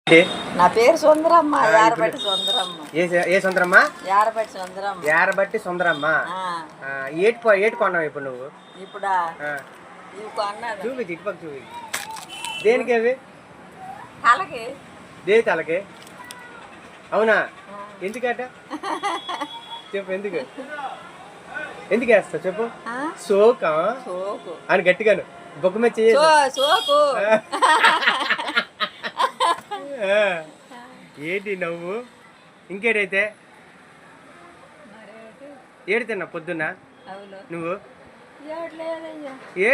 నా పేరు సుందరమ్మ. యారబట్టి సుందరమ్మ. ఏ సుందరమ్మ? యారబట్టి సుందరమ్మ. యారబట్టి సుందరమ్మ. ఏటి కొన్నావు ఇప్పుడు నువ్వు? ఇప్పుడా ఇవి కొన్నాను. చూపించి ఇటుపక్క చూపించి. దేనికి అవి? తలకి. దేని తలకి? అవునా? ఎందుకట చెప్పు. ఎందుకు వేస్తావు చెప్పు. సోకా సోకు అని గట్టిగాను బొక్క మీద చేయ. సోకు ఏంటి నవ్వు? ఇంకేటైతే ఏడు తిన్నా పొద్దున్న నువ్వు? ఏ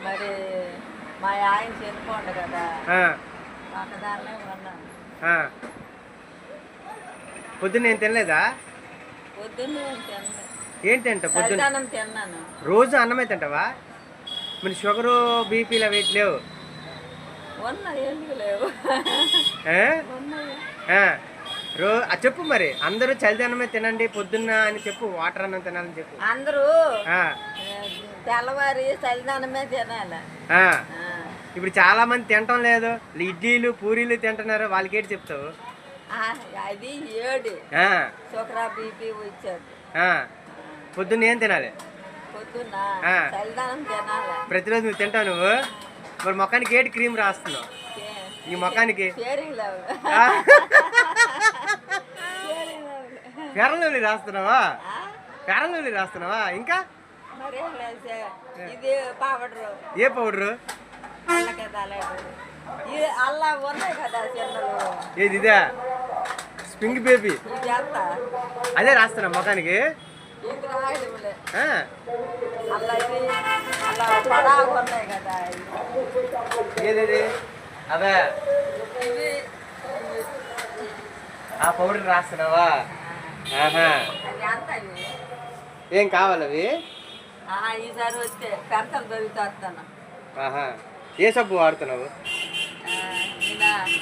మరి మా ఆయన చనిపోండు కదా, పొద్దున్న ఏం తినలేదా? పొద్దున్న ఏం తింటా పొద్దున్న? తిన్నాను. రోజు అన్నమే తింటావా? మరి షుగరు బీపీలు అవి లేవు? చెప్పు మరి. అందరూ చలిదన్నమే తినండి పొద్దున్న అని చెప్పు. వాటర్ అన్నం తినాలని చెప్పు. అందరూ తెల్లవారి చలిదన్నమే తినాలి. ఇప్పుడు చాలా మంది తినటం లేదు, ఇడ్లీలు పూరీలు తింటున్నారు. వాళ్ళకి ఏంటి చెప్తావు? అది ఏడు షుగర్ బీపీ వచ్చాడు. పొద్దున్న ఏం తినాలి? పొద్దున్న చలిదన్నం తినాలి. ప్రతిరోజు నువ్వు తింటావు. నువ్వు మరి ముఖానికి ఏంటి క్రీమ్ రాస్తున్నావు? ఈ ముఖానికి ఫెరన్లవ్లీ రాస్తున్నావా? ఫెరన్లవ్లీ రాస్తున్నావా? ఇంకా ఇది పౌడర్. ఏ పౌడరు? అల్లా ఉన్నాయి కదా చిన్నలు. ఏది ఇదే? Spring baby. అదే రాస్తున్నా ముఖానికి. ఏది అదే? ఆ పౌడర్ రాస్తున్నావా? ఏం కావాలి అవి? ఈసారి వస్తే పెంటలు దొరుకుతాను. ఏ సబ్బు వాడుతున్నావు?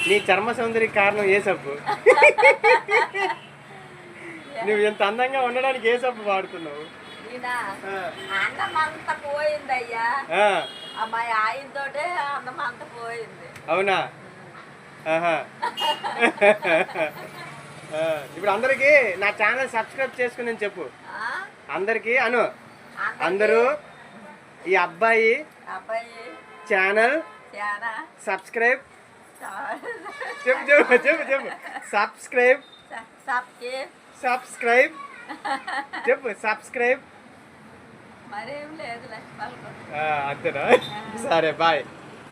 నీ చర్మ సౌందర్య కారణం ఏ సబ్బు? నువ్వు ఎంత అందంగా ఉండడానికి ఏ సబ్బు వాడుతున్నావు? అన్నమంతా పోయిందయ్యా. అమ్మాయి ఆయనతోటే అన్నమంతా పోయింది. అవునా? ఇప్పుడు అందరికి నా ఛానల్ సబ్స్క్రైబ్ చేసుకుని చెప్పు. అందరికి అను. అందరూ ఈ అబ్బాయి ఛానల్ సబ్స్క్రైబ్ చెప్పు చెప్పు చెప్పు చెప్పు. సబ్స్క్రైబ్ సబ్స్క్రైబ్ చెప్పు. సబ్స్క్రైబ్ మరేం లేదు. అంతేనా? సరే బాయ్.